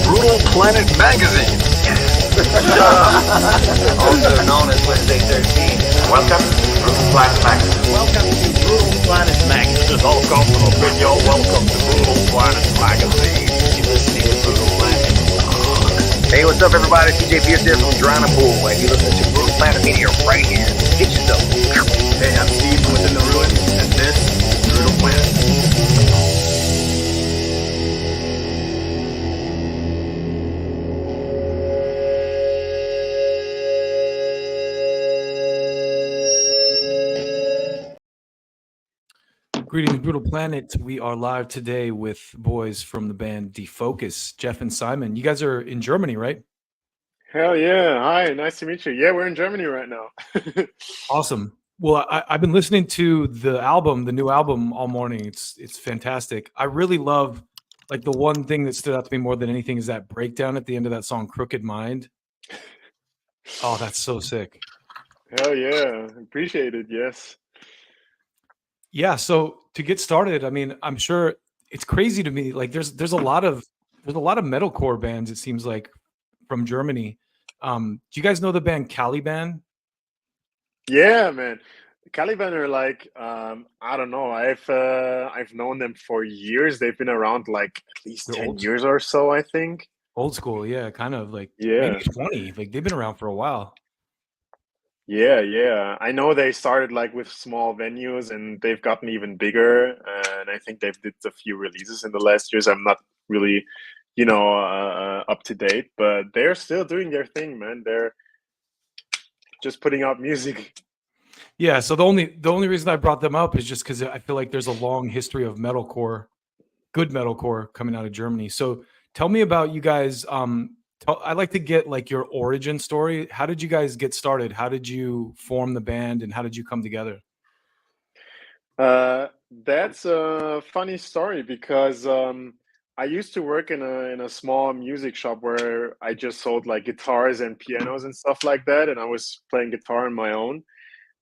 Brutal Planet Magazine. Also known as Wednesday 13. Welcome to Brutal Planet Magazine. Welcome to Brutal Planet Magazine. Welcome to the video. Welcome to Brutal Planet Magazine. You're listening to Brutal Planet. Hey, what's up, everybody? CJ Pierce here from Toronto Pool, and you listen to Brutal Planet Media right here. Get yourself. Hey, I'm Steve from Within the Ruins, and this is Brutal Planet. Greetings, Brutal Planet. We are live today with boys from the band Defocus, Jeff and Simon. You guys are in Germany, right? Hell yeah. Hi, nice to meet you. Yeah, we're in Germany right now. Awesome. Well, I've been listening to the new album all morning. It's fantastic. I really love, like, the one thing that stood out to me more than anything is that breakdown at the end of that song, Crooked Mind. Oh, that's so sick. Hell yeah. Appreciate it, yes. Yeah, so to get started, I mean, I'm sure it's crazy to me. Like there's a lot of metalcore bands, it seems like, from Germany. Do you guys know the band Caliban? Yeah, man. Caliban are like, I don't know. I've known them for years. They've been around like at least They're 10 old. years or so, I think. Old school, yeah, kind of like Yeah. maybe 20. Like they've been around for a while. Yeah. I know they started like with small venues and they've gotten even bigger. And I think they've did a few releases in the last years. I'm not really, up to date, but they're still doing their thing, man. They're just putting out music. Yeah, so the only reason I brought them up is just because I feel like there's a long history of metalcore, good metalcore coming out of Germany. So tell me about you guys. I'd like to get like your origin story. How did you guys get started? How did you form the band, and how did you come together? That's a funny story because I used to work in a small music shop where I just sold like guitars and pianos and stuff like that, and I was playing guitar on my own.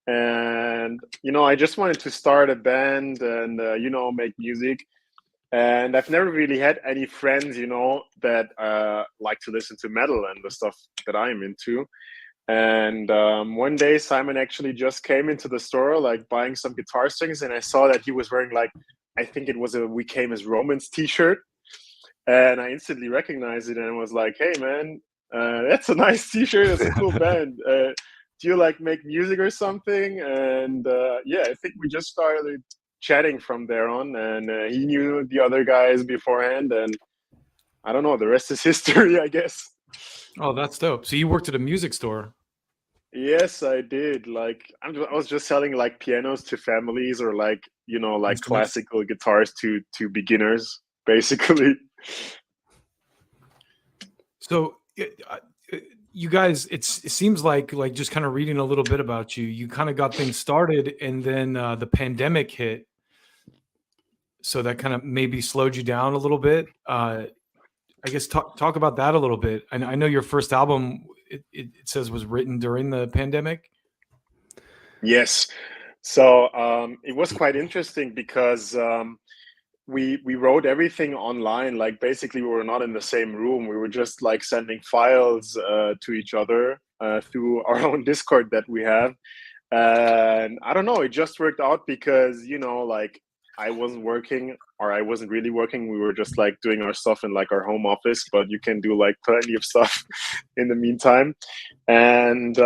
And I just wanted to start a band and make music. And I've never really had any friends, that like to listen to metal and the stuff that I'm into. And one day, Simon actually just came into the store, like buying some guitar strings, and I saw that he was wearing like, I think it was a "We Came as Romans" T-shirt, and I instantly recognized it and was like, "Hey, man, that's a nice T-shirt. That's a cool band. Do you like make music or something?" And yeah, I think we just started chatting from there on, and he knew the other guys beforehand, and I don't know, the rest is history, I guess. Oh, that's dope. So you worked at a music store. Yes, I did. Like I was just selling like pianos to families or like like Instruments. classical guitars to beginners, basically. So you guys, it seems like just kind of reading a little bit about you, you kind of got things started, and then the pandemic hit. So that kind of maybe slowed you down a little bit. I guess talk about that a little bit. And I know your first album, it says, was written during the pandemic. Yes. So it was quite interesting because we wrote everything online. Like basically we were not in the same room. We were just like sending files to each other through our own Discord that we have. And I don't know, it just worked out because, like I wasn't working, or I wasn't really working. We were just like doing our stuff in like our home office, but you can do like plenty of stuff in the meantime. And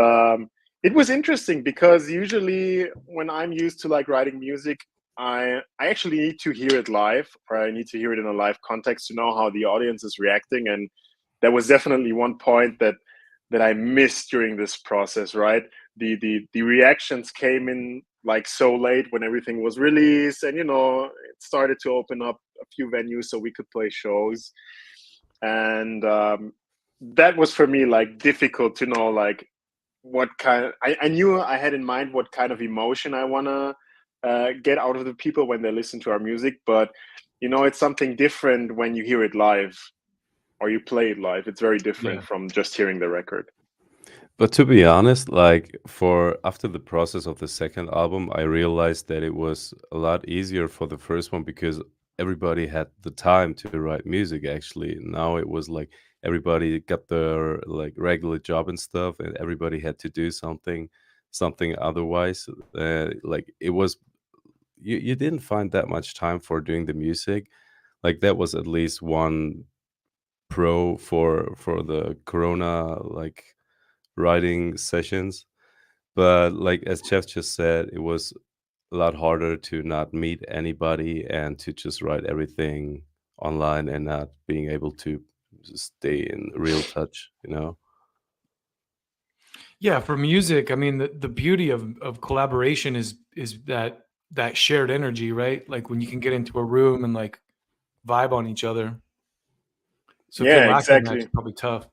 it was interesting because usually when I'm used to like writing music, I actually need to hear it live, or I need to hear it in a live context to know how the audience is reacting. And that was definitely one point that I missed during this process, right? The reactions came in like so late when everything was released, and it started to open up a few venues so we could play shows. And that was for me like difficult to know like what kind of, I knew I had in mind what kind of emotion I want to get out of the people when they listen to our music, but it's something different when you hear it live or you play it live. It's very different from just hearing the record. But to be honest, like after the process of the second album, I realized that it was a lot easier for the first one because everybody had the time to write music. Actually, now it was like everybody got their like regular job and stuff, and everybody had to do something otherwise. Like it was, you didn't find that much time for doing the music. Like that was at least one pro for the corona like writing sessions. But like as Jeff just said, it was a lot harder to not meet anybody and to just write everything online and not being able to stay in real touch, you know? Yeah, for music, I mean, the beauty of collaboration is that shared energy, right? Like when you can get into a room and like vibe on each other. So if you're Yeah, lacking that, it's exactly. probably tough.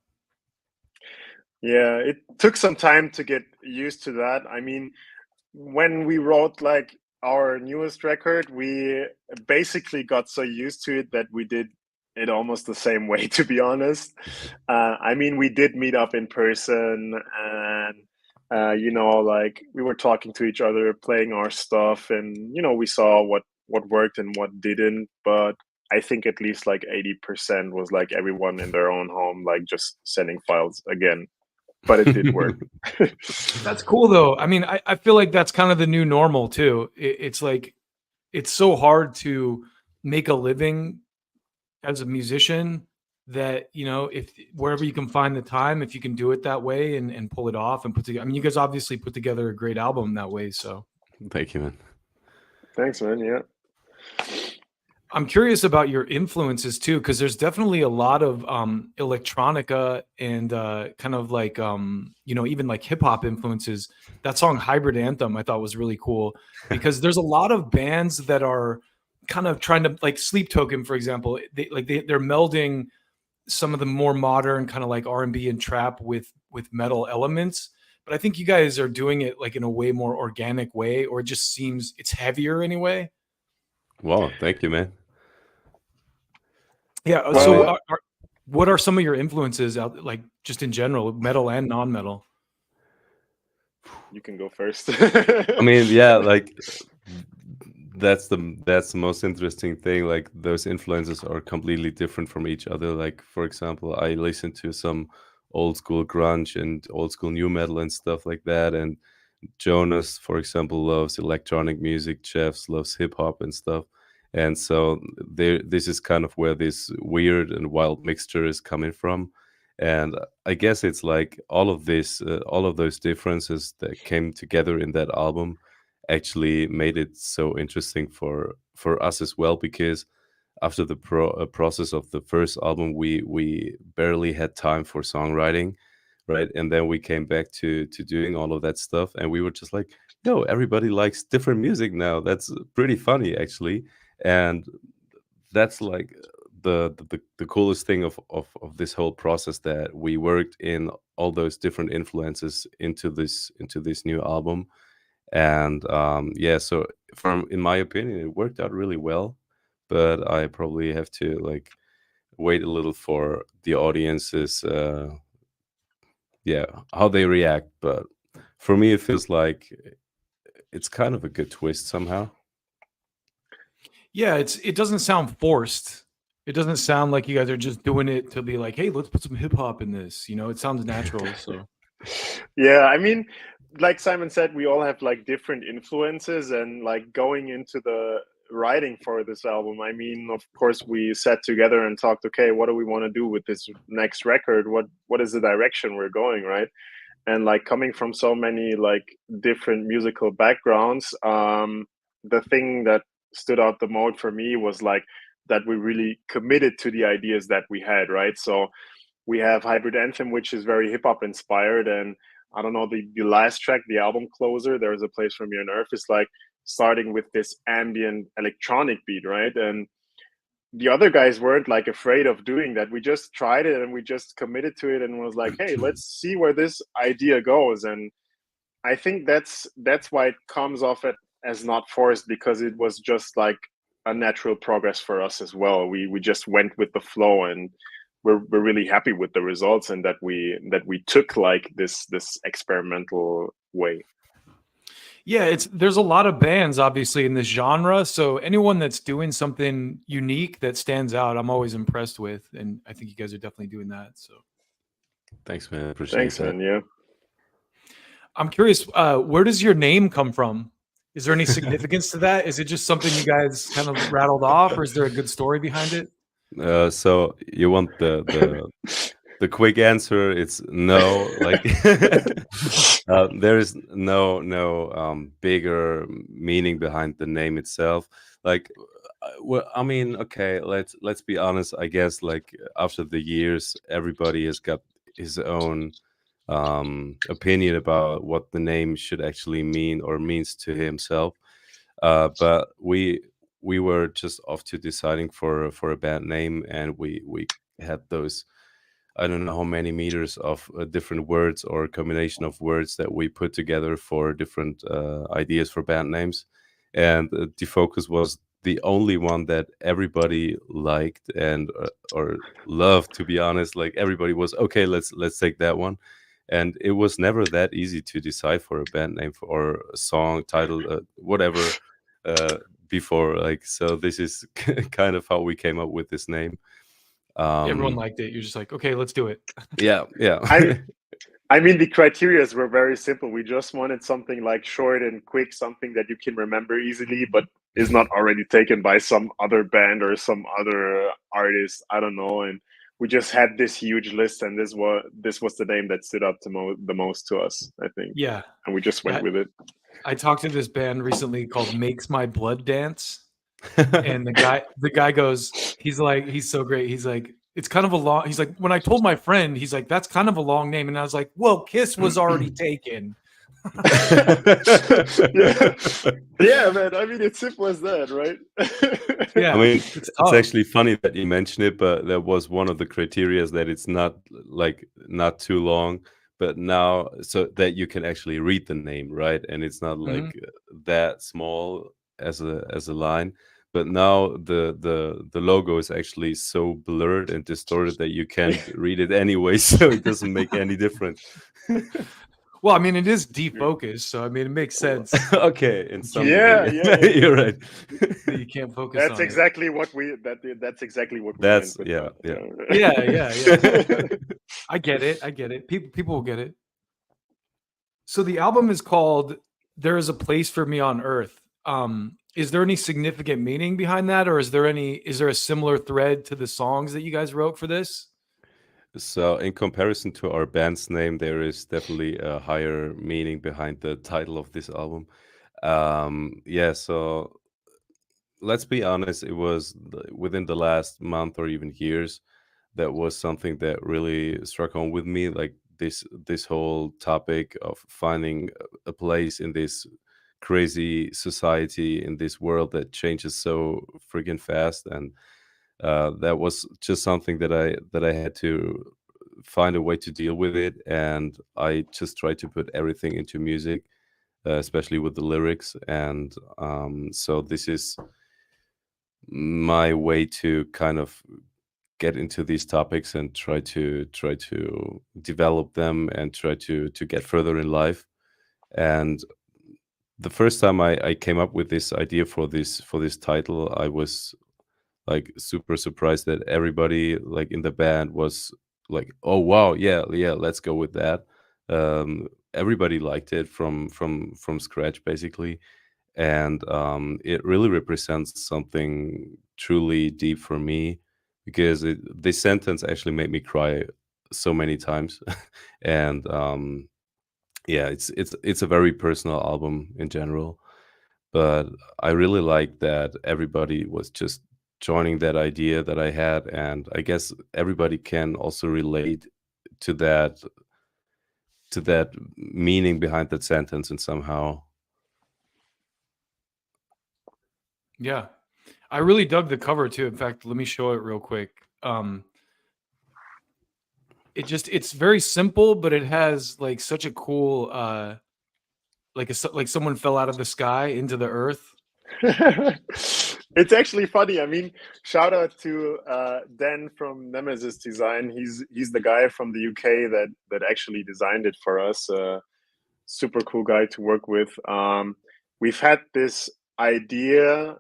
Yeah, it took some time to get used to that. I mean, when we wrote like our newest record, we basically got so used to it that we did it almost the same way, to be honest. I mean, we did meet up in person, and like we were talking to each other, playing our stuff, and we saw what worked and what didn't. But I think at least like 80% was like everyone in their own home, like just sending files again. But it did work. That's cool though. I mean, I feel like that's kind of the new normal too. It's like it's so hard to make a living as a musician that if wherever you can find the time, if you can do it that way and pull it off and put together. I mean, you guys obviously put together a great album that way. So Thank you, man. Thanks, man. Yeah. I'm curious about your influences too, because there's definitely a lot of electronica and kind of like even like hip hop influences. That song "Hybrid Anthem" I thought was really cool because there's a lot of bands that are kind of trying to like Sleep Token, for example. They're melding some of the more modern kind of like R&B and trap with metal elements. But I think you guys are doing it like in a way more organic way, or it just seems it's heavier anyway. Wow, thank you, man. Yeah. So, Well, what are some of your influences out, like just in general, metal and non-metal? you can go first. I mean, yeah, like that's the most interesting thing. Like those influences are completely different from each other. Like for example, I listen to some old school grunge and old school new metal and stuff like that. And Jonas, for example, loves electronic music. Jeff loves hip hop and stuff. And so this is kind of where this weird and wild mixture is coming from. And I guess it's like all of those differences that came together in that album actually made it so interesting for us as well, because after the process of the first album, we barely had time for songwriting, right? And then we came back to doing all of that stuff, and we were just like, yo, everybody likes different music now. That's pretty funny, actually. And that's like the coolest thing of this whole process, that we worked in all those different influences into this new album. And yeah, so from in my opinion, it worked out really well. But I probably have to like wait a little for the audiences, yeah, how they react. But for me, it feels like it's kind of a good twist somehow. Yeah, it doesn't sound forced. It doesn't sound like you guys are just doing it to be like, hey, let's put some hip hop in this. It sounds natural. So Yeah, I mean, like Simon said, we all have like different influences, and like going into the writing for this album, I mean, of course, we sat together and talked, okay, what do we want to do with this next record? What is the direction we're going, right? And like coming from so many like different musical backgrounds, the thing that stood out the most for me was like that we really committed to the ideas that we had, right? So we have Hybrid Anthem, which is very hip hop inspired. And I don't know, the last track, the album closer, There Is a Place for Me on Earth, is like starting with this ambient electronic beat, right? And the other guys weren't like afraid of doing that. We just tried it and we just committed to it and was like, hey, let's see where this idea goes. And I think that's why it comes off as not forced, because it was just like a natural progress for us as well. We just went with the flow, and we're really happy with the results, and that we took like this experimental way. Yeah, there's a lot of bands obviously in this genre. So anyone that's doing something unique that stands out, I'm always impressed with. And I think you guys are definitely doing that. So Thanks, man. Appreciate Thanks, that. man. Yeah. I'm curious, where does your name come from? Is there any significance to that? Is it just something you guys kind of rattled off, or is there a good story behind it? So you want the quick answer? It's no. Like there is no bigger meaning behind the name itself. Like, well, I mean, okay, let's be honest. I guess like after the years, everybody has got his own opinion about what the name should actually mean or means to himself. But we were just off to deciding for a band name, and we had those, I don't know how many meters of different words or combination of words that we put together for different ideas for band names, and Defocus was the only one that everybody liked and or loved. To be honest, like everybody was okay. Let's take that one, and it was never that easy to decide for a band name or a song title, whatever. Uh, Before, like, so this is kind of how we came up with this name. Everyone Um, liked it. You're just like, okay, let's do it. yeah, yeah. I mean, the criterias were very simple. We just wanted something like short and quick, something that you can remember easily, but is not already taken by some other band or some other artist. I don't know. And we just had this huge list, and this was the name that stood up the most to us, I think. Yeah. And we just went Yeah. with it. I talked to this band recently called Makes My Blood Dance. And the guy goes, he's so great. He's like, it's kind of a long, he's like, when I told my friend, he's like, that's kind of a long name. And I was like, well, Kiss was already taken. Yeah, man. I mean, it's simple as that, right? Yeah. I mean, it's it's tough. actually funny that you mention it, but that was one of the criteria, that it's not like not too long, but now so that you can actually read the name, right? And it's not like that small as a line. But now the logo is actually so blurred and distorted that you can't read it anyway, so it doesn't make any difference. Well, I mean, it is defocus, so I mean, it makes sense. Okay, in some Yeah, way, yeah. you're right. That you can't focus That's on exactly what we. That's exactly what we. That's meant with yeah, that, yeah. Yeah. I get it. People will get it. So the album is called "There Is a Place for Me on Earth." Is there any significant meaning behind that, or is there a similar thread to the songs that you guys wrote for this? So, in comparison to our band's name, there is definitely a higher meaning behind the title of this album. Yeah, so let's be honest, it was within the last month or even years that was something that really struck home with me, like this whole topic of finding a place in this crazy society, in this world that changes so freaking fast. And that was just something that I had to find a way to deal with it, and I just tried to put everything into music, especially with the lyrics. And so this is my way to kind of get into these topics and try to develop them and try to get further in life. And the first time I came up with this idea for this title, I was like super surprised that everybody like in the band was like, oh wow, yeah, let's go with that. Everybody liked it from scratch basically, and it really represents something truly deep for me, because this sentence actually made me cry so many times. And yeah, it's a very personal album in general, but I really like that everybody was just joining that idea that I had, and I guess everybody can also relate to that meaning behind that sentence and somehow. Yeah. I really dug the cover too. In fact, let me show it real quick. It's very simple, but it has like such a cool like someone fell out of the sky into the earth. It's actually funny. I mean, shout out to Dan from Nemesis Design. He's the guy from the UK that actually designed it for us. super cool guy to work with. We've had this idea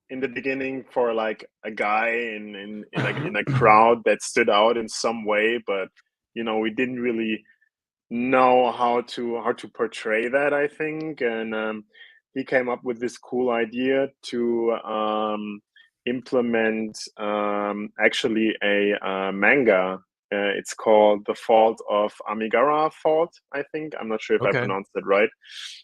in the beginning for like a guy in a crowd that stood out in some way, but we didn't really know how to portray that, I think. And he came up with this cool idea to implement actually a manga. It's called The Fault of Amigara Fault, I think. I'm not sure if I Okay. pronounced it right,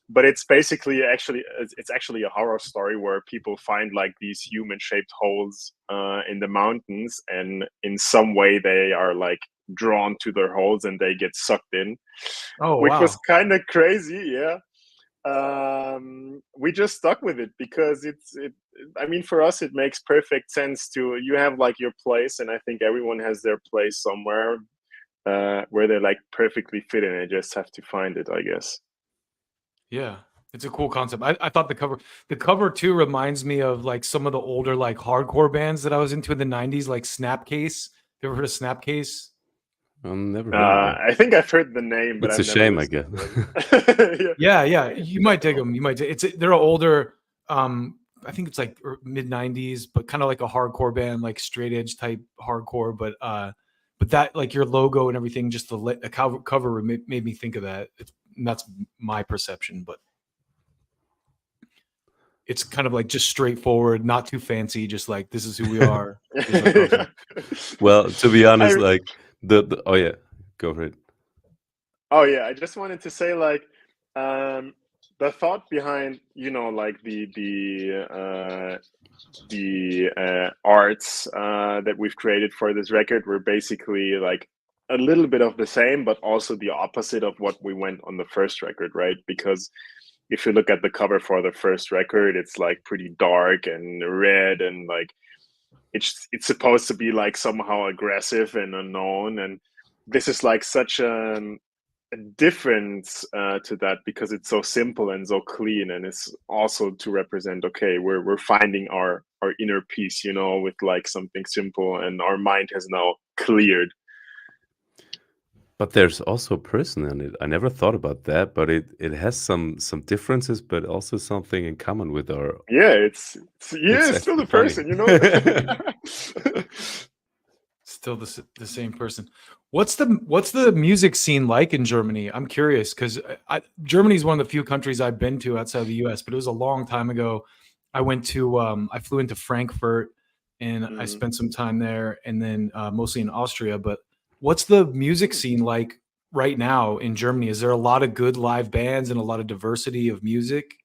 but it's basically it's actually a horror story where people find like these human-shaped holes in the mountains, and in some way they are like drawn to their holes and they get sucked in, Oh, which was wow. kind of crazy. Yeah. We just stuck with it because I mean, for us it makes perfect sense to you have like your place, and I think everyone has their place somewhere where they like perfectly fit in. They just have to find it, I guess. Yeah. It's a cool concept. I thought the cover too reminds me of like some of the older like hardcore bands that I was into in the 90s, like Snapcase. You ever heard of Snapcase? Never heard of that. I think I've heard the name, but It's a I've never shame, I listened guess. to them. Yeah, yeah. You might dig them. You might they're older. I think it's like mid 90s, but kind of like a hardcore band, like straight edge type hardcore, but that like your logo and everything, just the cover made me think of that. And that's my perception, but it's kind of like just straightforward, not too fancy, just like this is who we are. Here's our culture. Well, to be honest, I, like the oh yeah, go for it. oh yeah, I just wanted to say like the thought behind like the arts that we've created for this record were basically like a little bit of the same, but also the opposite of what we went on the first record, right? Because if you look at the cover for the first record, it's like pretty dark and red, and like it's supposed to be like somehow aggressive and unknown, and this is like such a difference to that because it's so simple and so clean, and it's also to represent, okay, we're finding our inner peace, with like something simple, and our mind has now cleared. But there's also a person in it. I never thought about that, but it has some differences, but also something in common with our. Yeah, it's still actually the funny. person. Still the same person. What's the music scene like in Germany? I'm curious because Germany is one of the few countries I've been to outside of the U.S., but it was a long time ago. I flew into Frankfurt and I spent some time there, and then mostly in Austria. But what's the music scene like right now in Germany? Is there a lot of good live bands and a lot of diversity of music?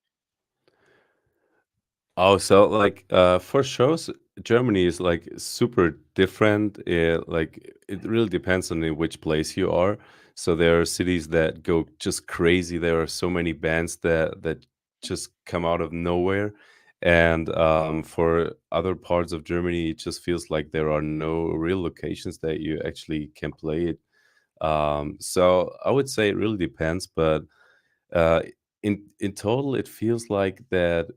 Oh, so like for shows, Germany is like super different. Like it really depends on in which place you are. So there are cities that go just crazy. There are so many bands that just come out of nowhere. And for other parts of Germany, it just feels like there are no real locations that you actually can play it. So I would say it really depends, but uh, in total, it feels like that.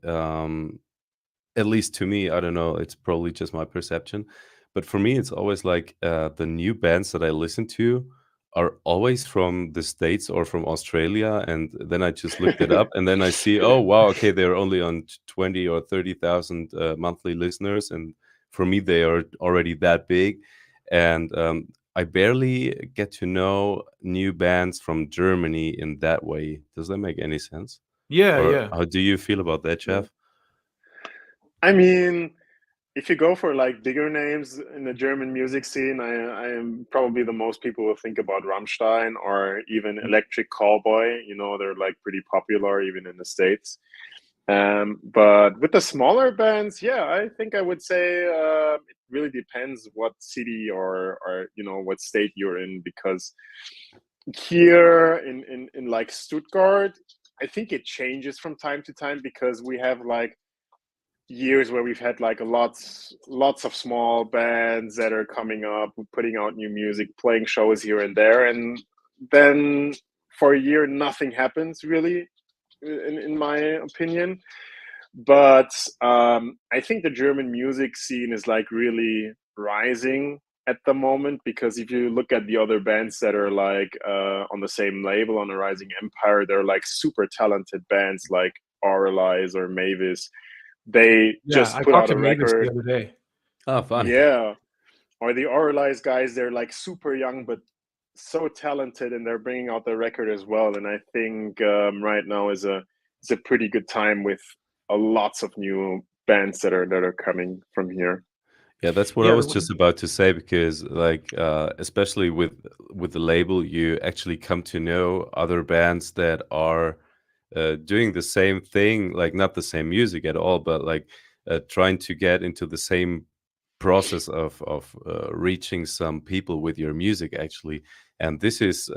At least to me, I don't know, it's probably just my perception, but for me, it's always like the new bands that I listen to are always from the States or from Australia, and then I just looked it up, and then I see, oh wow, okay, they're only on 20 or 30,000 monthly listeners, and for me, they are already that big, and I barely get to know new bands from Germany in that way. Does that make any sense? Yeah, Or yeah. how do you feel about that, Jeff? I mean, if you go for like bigger names in the German music scene, I am probably the most people will think about Rammstein or even Electric Callboy. They're like pretty popular even in the States. But with the smaller bands, yeah, I think I would say it really depends what city or what state you're in, because here in like Stuttgart, I think it changes from time to time because we have like years where we've had like lots of small bands that are coming up, putting out new music, playing shows here and there, and then for a year nothing happens really, in my opinion. But I think the German music scene is like really rising, at the moment, because if you look at the other bands that are like on the same label on a Rising Empire, they're like super talented bands like Oralize or Mavis. They Yeah, just I put talked out to a Mavis the record. other day. Oh, fun. Yeah. Or the Oralize guys, they're like super young but so talented, and they're bringing out their record as well. And I think right now is a pretty good time with lots of new bands that are coming from here. Yeah, that's what I Yeah, was just about to say, because like especially with the label, you actually come to know other bands that are doing the same thing, like not the same music at all, but like trying to get into the same process of reaching some people with your music actually. And this is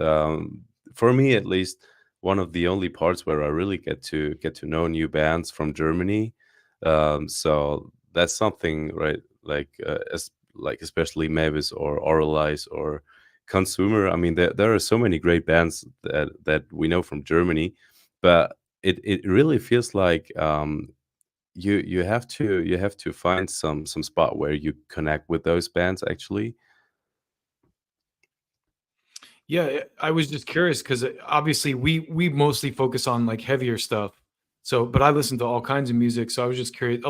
for me at least one of the only parts where I really get to know new bands from Germany. So that's something, right? Like as like especially Mavis or Oralize or Consumer. I mean, there are so many great bands that we know from Germany, but it really feels like you have to find some spot where you connect with those bands actually. yeah. I was just curious because obviously we mostly focus on like heavier stuff. So, but I listen to all kinds of music. So I was just curious.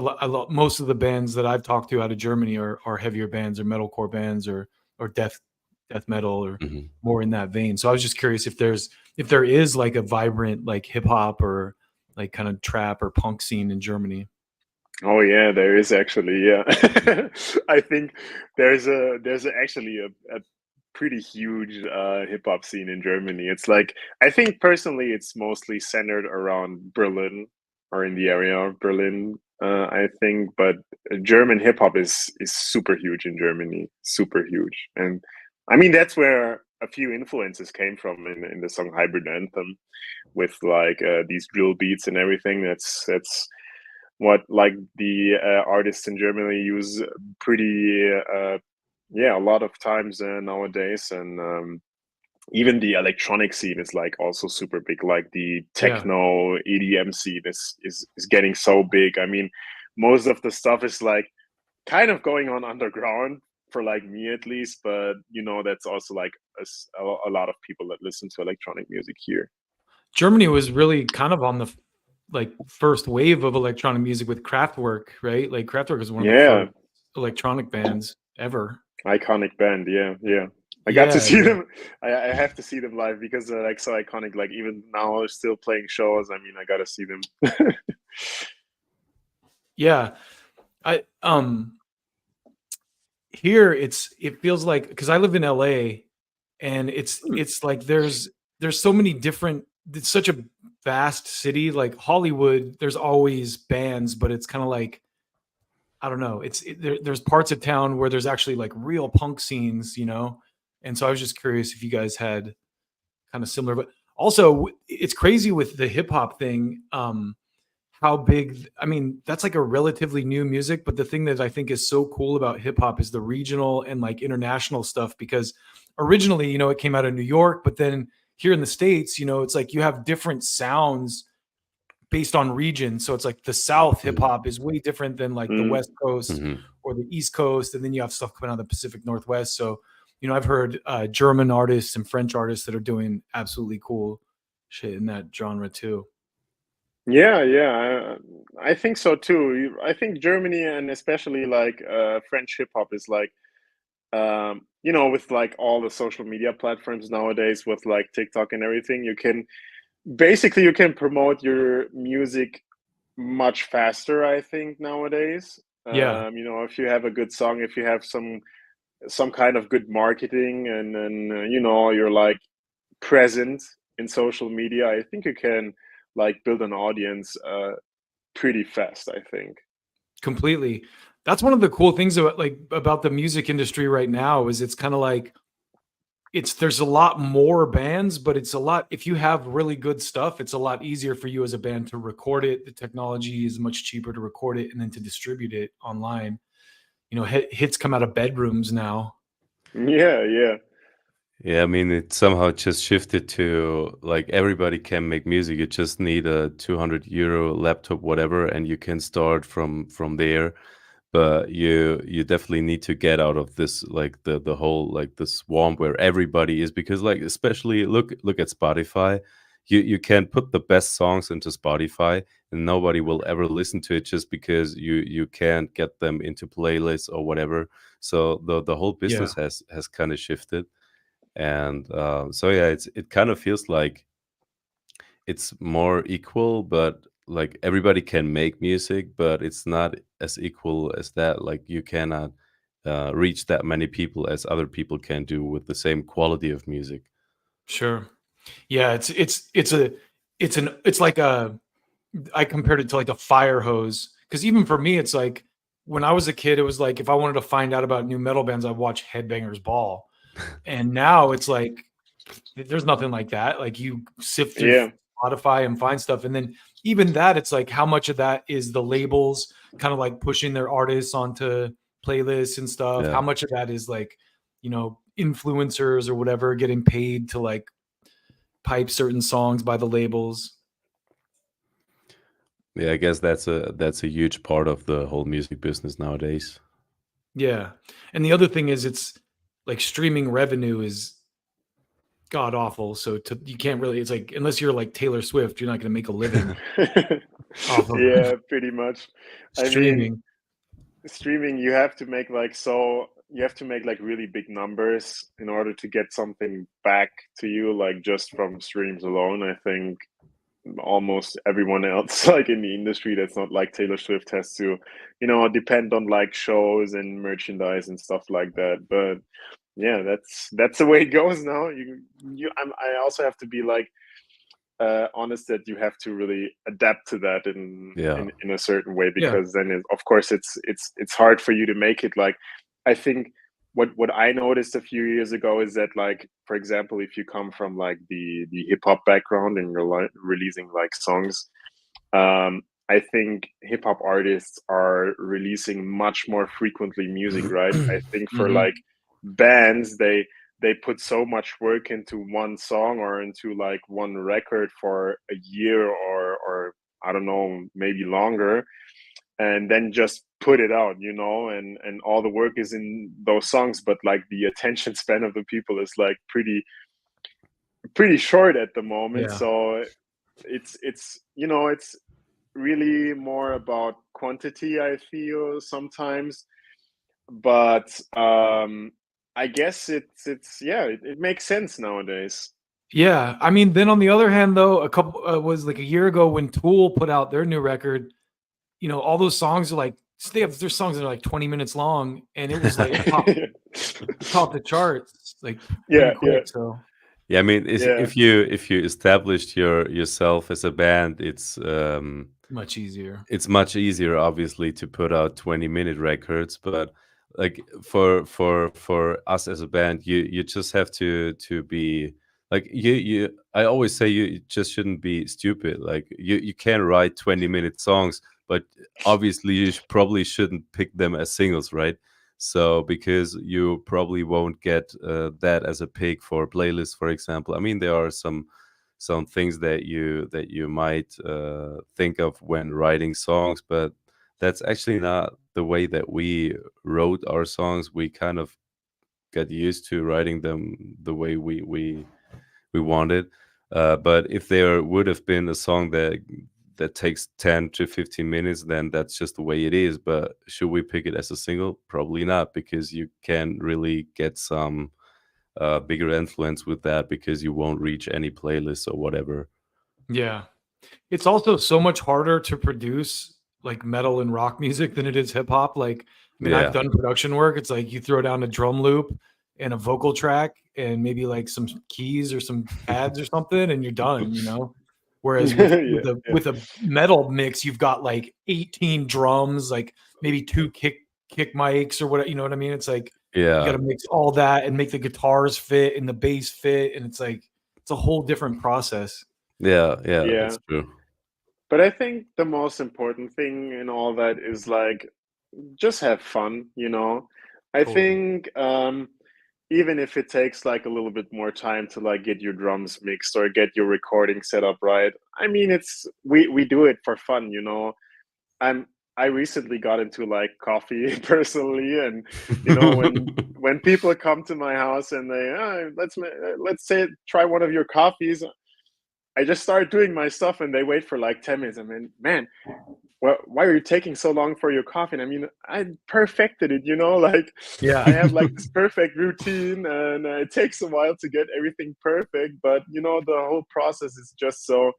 Most of the bands that I've talked to out of Germany are heavier bands or metalcore bands or death metal or Mhm. more in that vein. So I was just curious if there is like a vibrant like hip hop or like kind of trap or punk scene in Germany. Oh yeah, there is actually. Yeah, I think actually a pretty huge hip hop scene in Germany. It's like, I think personally, it's mostly centered around Berlin or in the area of Berlin. I think, but German hip hop is super huge in Germany, super huge, and I mean that's where a few influences came from in the song Hybrid Anthem, with like these drill beats and everything. That's what like the artists in Germany use pretty yeah, a lot of times nowadays. And even the electronic scene is like also super big, like the Yeah. techno EDM scene is getting so big. I mean, most of the stuff is like kind of going on underground for like me at least, but you know that's also like a lot of people that listen to electronic music here. Germany was really kind of on the like first wave of electronic music with Kraftwerk, right? Like Kraftwerk is one of the Yeah, first electronic bands ever. iconic band. Yeah, yeah. I got to Yeah, see yeah, them. I have to see them live because they're like so iconic. Like even now, they're still playing shows. I mean, I got to see them. yeah. I Here it feels like because I live in LA and it's like there's so many different. It's such a vast city. Like Hollywood, there's always bands, but it's kind of like I don't know. There's parts of town where there's actually like real punk scenes, you know. And so I was just curious if you guys had kind of similar, but also it's crazy with the hip hop thing. How big? I mean, that's like a relatively new music, but the thing that I think is so cool about hip hop is the regional and like international stuff. Because originally, it came out of New York, but then here in the States, it's like you have different sounds based on region. So it's like the South hip Mhm. hop is way different than like the Mm. West Coast Mhm. or the East Coast, and then you have stuff coming out of the Pacific Northwest. So I've heard German artists and French artists that are doing absolutely cool shit in that genre too. Yeah, yeah, I think so too. I think Germany and especially like French hip hop is like, with like all the social media platforms nowadays, with like TikTok and everything, you can promote your music much faster, I think, nowadays. Yeah, If you have a good song, if you have some kind of good marketing, and then you're like present in social media, I think you can like build an audience pretty fast, I think. completely. That's one of the cool things about the music industry right now is it's kind of like there's a lot more bands, but it's a lot if you have really good stuff, it's a lot easier for you as a band to record it. The technology is much cheaper to record it and then to distribute it online. Hits come out of bedrooms now. Yeah, yeah. Yeah, I mean, it somehow just shifted to like everybody can make music. You just need a 200 euro laptop, whatever, and you can start from there. but you definitely need to get out of this, like the whole, like the swamp where everybody is, because like especially look at Spotify. You can put the best songs into Spotify and nobody will ever listen to it just because you can't get them into playlists or whatever. So the whole Yeah, business has kind of shifted. And so yeah, it kind of feels like it's more equal, but like everybody can make music, but it's not as equal as that. Like you cannot reach that many people as other people can do with the same quality of music. sure. Yeah, it's like a I compared it to like a fire hose, because even for me, it's like when I was a kid, it was like if I wanted to find out about new metal bands, I'd watch Headbangers Ball, and now it's like there's nothing like that. Like you sift through Yeah. Spotify and find stuff, and then even that, it's like how much of that is the labels kind of like pushing their artists onto playlists and stuff. Yeah. How much of that is like, influencers or whatever getting paid to like pipe certain songs by the labels. Yeah, I guess that's a huge part of the whole music business nowadays. Yeah. And the other thing is it's like streaming revenue is god awful. So you can't really, it's like, unless you're like Taylor Swift, you're not going to make a living off of Yeah, pretty much. I mean, streaming. streaming, you have to make like really big numbers in order to get something back to you, like just from streams alone. I think almost everyone else like in the industry that's not like Taylor Swift has to, depend on like shows and merchandise and stuff like that. But yeah, that's the way it goes now. I also have to be like honest that you have to really adapt to that in Yeah. in a certain way, Yeah. because then of course it's hard for you to make it. Like I think what I noticed a few years ago is that, like, for example, if you come from like the hip hop background and you're like releasing like songs, I think hip hop artists are releasing much more frequently music, right? I think for Mhm. like bands, they put so much work into one song or into like one record for a year or I don't know, maybe longer, and then just put it out, and all the work is in those songs, but like the attention span of the people is like pretty short at the moment. Yeah. So it's really more about quantity, I feel sometimes. But I guess it's yeah, it makes sense nowadays. Yeah. I mean, then on the other hand, though, a couple was like a year ago when Tool put out their new record, all those songs are like, they have their songs that are like 20 minutes long, and it was like top the charts like pretty Yeah, yeah, quick. So Yeah, I mean, yeah. if you established yourself as a band, much easier. it's much easier, obviously, to put out 20-minute records. But like for us as a band, you just have to be like you. I always say you just shouldn't be stupid. Like you can write 20-minute songs, but obviously you probably shouldn't pick them as singles, right? So because you probably won't get that as a pick for playlists, for example. I mean, there are some things that you might think of when writing songs, but that's actually not the way that we wrote our songs. We kind of got used to writing them the way we wanted. But if there would have been a song that takes 10 to 15 minutes, then that's just the way it is. But should we pick it as a single? Probably not, because you can really get some bigger influence with that, because you won't reach any playlists or whatever. Yeah. It's also so much harder to produce like metal and rock music than it is hip hop. Like, I mean, I've Yeah. done production work. It's like you throw down a drum loop and a vocal track and maybe like some keys or some pads or something, and you're done. Whereas with Yeah, with a yeah, with a metal mix, you've got like 18 drums, like maybe two kick mics or whatever. You know what I mean? It's like you got Yeah. to mix all that and make the guitars fit and the bass fit, and it's like it's a whole different process. Yeah. Yeah. yeah. That's true. But I think the most important thing in all that is like just have fun. I Totally. think even if it takes like a little bit more time to like get your drums mixed or get your recording set up right. I mean, we do it for fun. I'm I recently got into like coffee personally, and you know when people come to my house and they let's say try one of your coffees, I just start doing my stuff and they wait for like 10 minutes. I mean, man, why are you taking so long for your coffee? And I mean, I perfected it, you know, like Yeah. I have like this perfect routine, and it takes a while to get everything perfect. But you know, the whole process is just so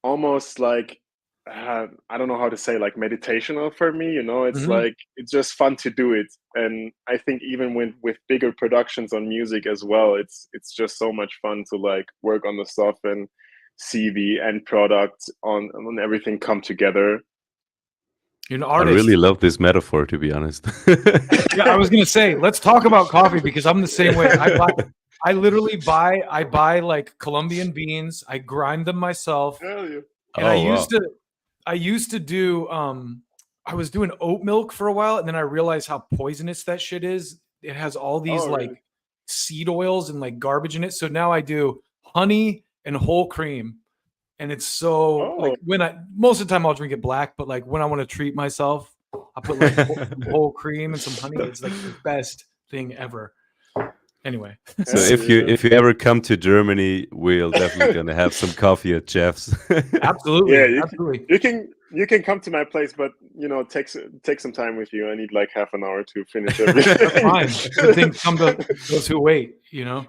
almost like I don't know how to say, like meditational for me. You know, it's Mhm. like it's just fun to do it, and I think even with bigger productions on music as well, it's just so much fun to like work on the stuff and see the end product on everything come together. You're an I artist. really love this metaphor, to be honest. Yeah, I was gonna say, let's talk about coffee because I'm the same way. I literally buy like Colombian beans. I grind them myself, Hell yeah. and I Oh wow. used to do I was doing oat milk for a while, and then I realized how poisonous that shit is. It has all these Oh, really? like seed oils and like garbage in it. So now I do honey and whole cream. And it's so Oh, like when most of the time I'll drink it black, but like when I want to treat myself, I put like whole cream and some honey. It's like the best thing ever. Anyway, So hell if you yeah. ever come to Germany, we're definitely gonna have some coffee at Jeff's. absolutely, Yeah, absolutely. you can come to my place, but you know, take some time with you. I need like half an hour to finish everything. That's fine. Good things come to those who wait, you know.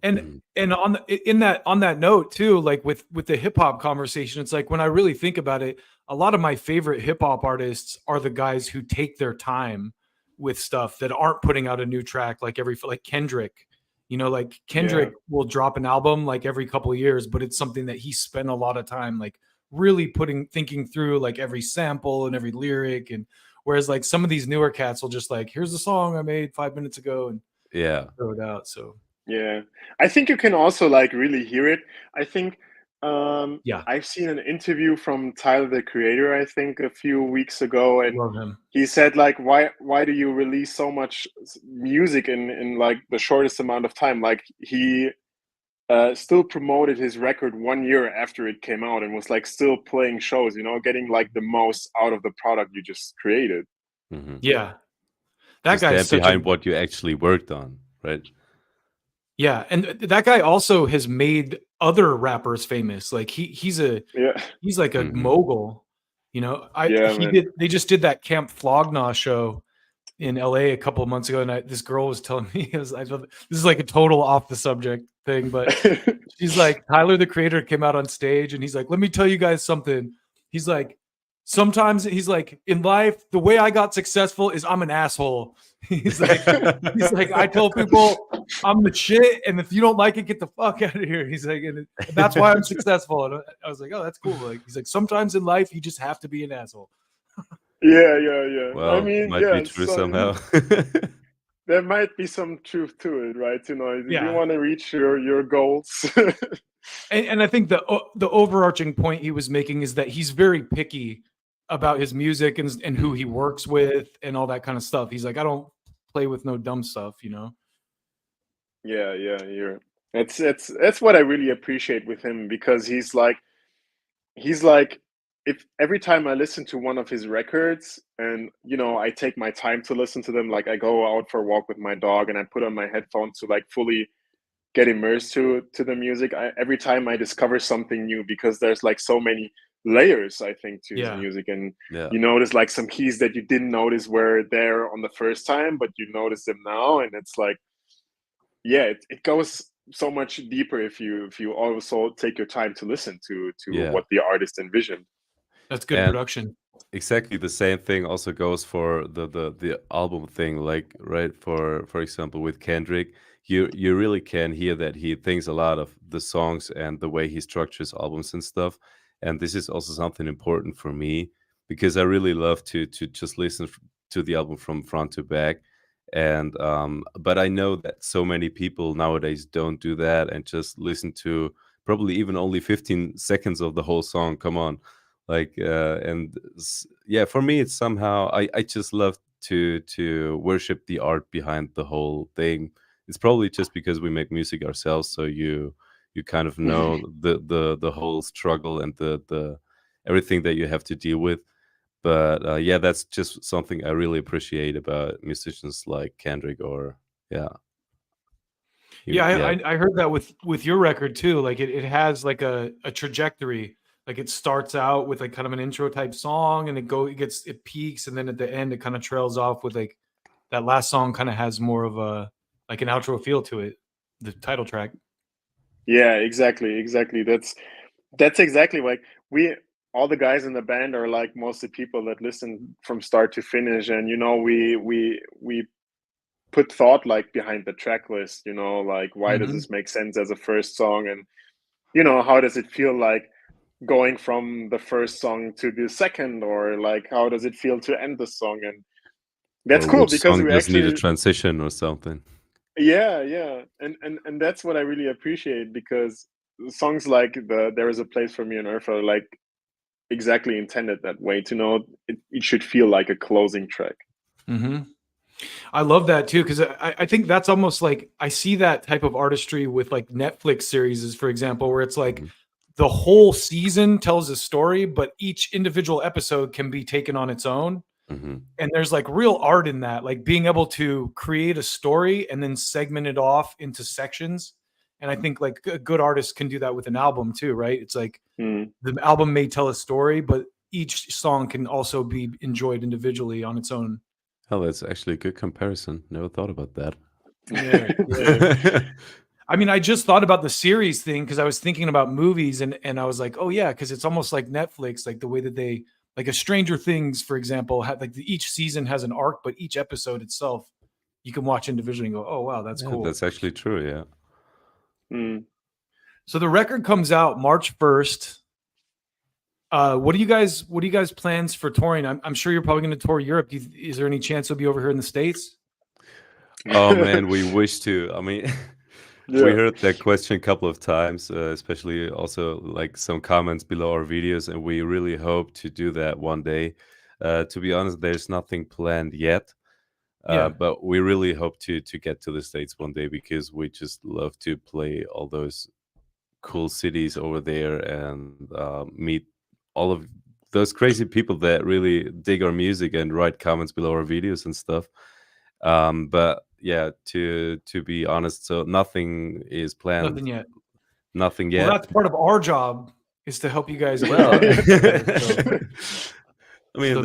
And on that note too, like with the hip hop conversation, it's like when I really think about it, a lot of my favorite hip hop artists are the guys who take their time with stuff that aren't putting out a new track like like Kendrick. You know, like Yeah. Kendrick will drop an album like every couple of years, but it's something that he spent a lot of time like really thinking through like every sample and every lyric. And whereas like some of these newer cats will just like, here's the song I made 5 minutes ago and Yeah. throw it out. So Yeah, I think you can also like really hear it. I think yeah, I've seen an interview from Tyler the Creator, I think a few weeks ago, and love him. he said like, why do you release so much music in like the shortest amount of time? Like he still promoted his record 1 year after it came out and was like still playing shows, you know, getting like the most out of the product you just created. Mhm. Yeah. To That guy's stand such a behind what you actually worked on, right? yeah, and that guy also has made other rappers famous. Like he's Yeah, like a Mhm. mogul. You know, yeah, man. they just did that Camp Flognaw show in LA a couple of months ago, and this girl was telling me this is like a total off the subject thing, but she's like, Tyler the Creator came out on stage and he's like, let me tell you guys something. He's like, sometimes he's like, in life, the way I got successful is I'm an asshole. He's like, I tell people I'm the shit, and if you don't like it, get the fuck out of here. He's like, and that's why I'm successful. And I was like, oh, that's cool. Like, he's like, sometimes in life you just have to be an asshole. Yeah, yeah, yeah. I Well, mean, might be yeah, true so somehow. there might be some truth to it, right? You know, you Yeah, want to reach your goals. and I think the overarching point he was making is that he's very picky about his music and who he works with and all that kind of stuff. He's like, I don't play with no dumb stuff, you know. Yeah, yeah, you're. That's what I really appreciate with him, because he's like, if every time I listen to one of his records, and you know, I take my time to listen to them, like I go out for a walk with my dog and I put on my headphones to like fully get immersed to the music. Every time I discover something new, because there's like so many layers, I think, to his Yeah, music, and Yeah. you notice like some keys that you didn't notice were there on the first time, but you notice them now, and it's like, yeah, it goes so much deeper if you also take your time to listen to Yeah. what the artist envisioned. that's good And production. exactly the same thing also goes for the album thing, like, right, for example, with Kendrick, you really can hear that he thinks a lot of the songs and the way he structures albums and stuff. And this is also something important for me, because I really love to just listen to the album from front to back. And but I know that so many people nowadays don't do that and just listen to probably even only 15 seconds of the whole song. Come on. Like yeah, for me it's somehow I just love to worship the art behind the whole thing. It's probably just because we make music ourselves, so you kind of know the whole struggle and the everything that you have to deal with. But yeah, that's just something I really appreciate about musicians like Kendrick or yeah. Yeah, Yeah. I heard that with your record too. Like it has like a trajectory. Like it starts out with like kind of an intro type song, and it peaks, and then at the end it kind of trails off with like that last song kind of has more of a like an outro feel to it, the title track. Yeah, exactly. That's exactly like all the guys in the band are like mostly people that listen from start to finish, and we put thought like behind the track list, like why does this make sense as a first song, and how does it feel like going from the first song to the second, or like how does it feel to end the song. And that's Or cool which because song we does need a actually, transition or something. yeah, and that's what I really appreciate, because songs like the There Is a Place for Me on Earth are like exactly intended that way, to know it should feel like a closing track. I love that too, because I think that's almost like I see that type of artistry with like Netflix series, for example, where it's like the whole season tells a story, but each individual episode can be taken on its own. And there's like real art in that, like being able to create a story and then segment it off into sections. And I think like a good artist can do that with an album too, right? It's like the album may tell a story, but each song can also be enjoyed individually on its own. Oh, that's actually a good comparison. Never thought about that. Yeah. I mean, I just thought about the series thing because I was thinking about movies, and I was like, oh yeah, because it's almost like Netflix, like the way that they, like a Stranger Things, for example, had like each season has an arc, but each episode itself you can watch individually and go, oh wow, that's cool. That's actually true. Yeah. So the record comes out March 1st. What do you guys plans for touring? I'm sure you're probably going to tour Europe. Is there any chance you'll be over here in the States? Oh man, we wish to. I mean, we heard that question a couple of times, especially also like some comments below our videos, and we really hope to do that one day. To be honest, there's nothing planned yet, but we really hope to get to the States one day, because we just love to play all those cool cities over there and meet all of those crazy people that really dig our music and write comments below our videos and stuff. But yeah, to be honest, so nothing is planned. Nothing yet. Well, that's part of our job, is to help you guys. Well, I mean,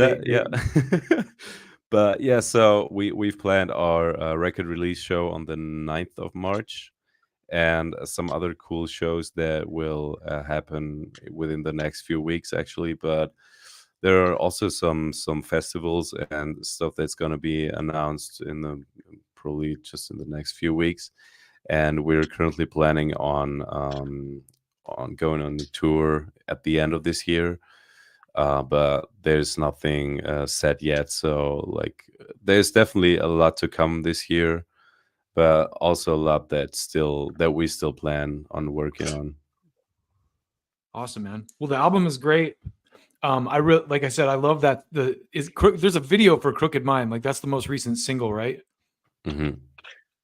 but yeah, so we've planned our record release show on the 9th of March, and some other cool shows that will happen within the next few weeks, actually. But there are also some festivals and stuff that's going to be announced in probably just in the next few weeks, and we're currently planning on going on the tour at the end of this year. But there's nothing set yet, so like there's definitely a lot to come this year, but also a lot that we still plan on working on. Awesome, man. Well, the album is great. I really, like I said, I love that there's a video for Crooked Mind. Like that's the most recent single, right?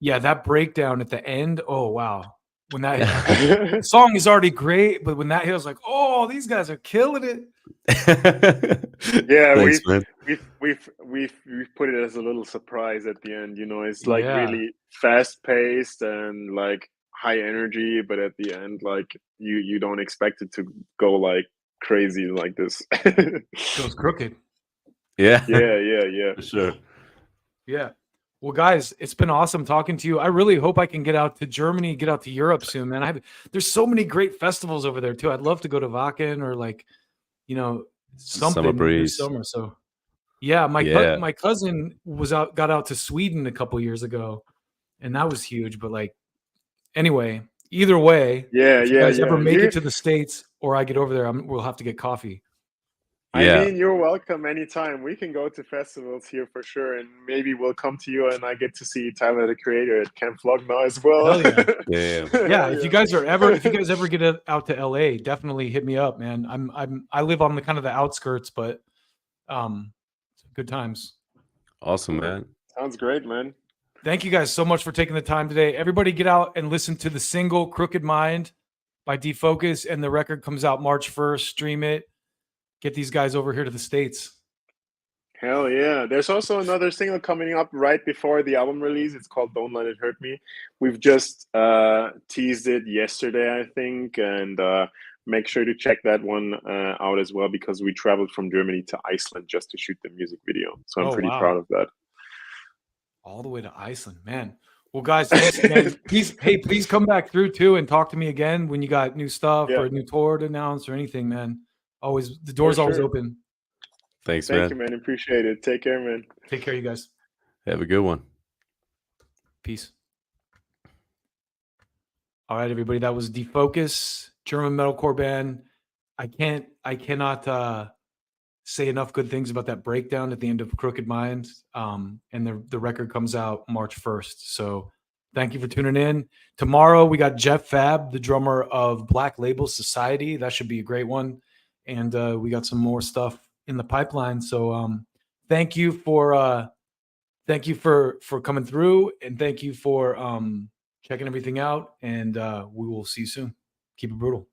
Yeah, that breakdown at the end. Oh wow. When that song is already great, but when that hit, I was like, oh, these guys are killing it. Yeah, Thanks, we've put it as a little surprise at the end. It's like really fast paced and like high energy, but at the end, like you don't expect it to go like crazy like this. Goes crooked. Yeah. For sure. Yeah. Well, guys, it's been awesome talking to you. I really hope I can get out to Germany, get out to Europe soon, man. There's so many great festivals over there too. I'd love to go to Wacken or like, something Summer Breeze. Summer. So yeah, my cousin got out to Sweden a couple years ago, and that was huge. But like, anyway, either way, if you guys ever make it to the States or I get over there, we'll have to get coffee. I mean, you're welcome anytime. We can go to festivals here for sure, and maybe we'll come to you and I get to see Tyler, the Creator, at Camp Flog now as well. Yeah. If you guys ever get out to LA, definitely hit me up, man. I live on the kind of the outskirts, but good times. Awesome, man. Sounds great, man. Thank you guys so much for taking the time today. Everybody get out and listen to the single Crooked Mind by Defocus, and the record comes out March 1st. Stream it. get these guys over here to the States. Hell yeah. There's also another single coming up right before the album release. It's called Don't Let It Hurt Me. We've just teased it yesterday, I think, and make sure to check that one out as well, because we traveled from Germany to Iceland just to shoot the music video. So I'm pretty proud of that. All the way to Iceland, man. Well, guys, thanks again. Please come back through too and talk to me again when you got new stuff or a new tour to announce or anything, man. Always, the door's always open. Thanks, man. Thank you, man. Appreciate it. Take care, man. Take care, you guys. Have a good one. Peace. All right, everybody. That was Defocus, German metalcore band. I cannot say enough good things about that breakdown at the end of Crooked Mind. And the record comes out March 1st. So thank you for tuning in. Tomorrow we got Jeff Fab, the drummer of Black Label Society. That should be a great one. And we got some more stuff in the pipeline. So thank you for coming through, and thank you for checking everything out. And we will see you soon. Keep it brutal.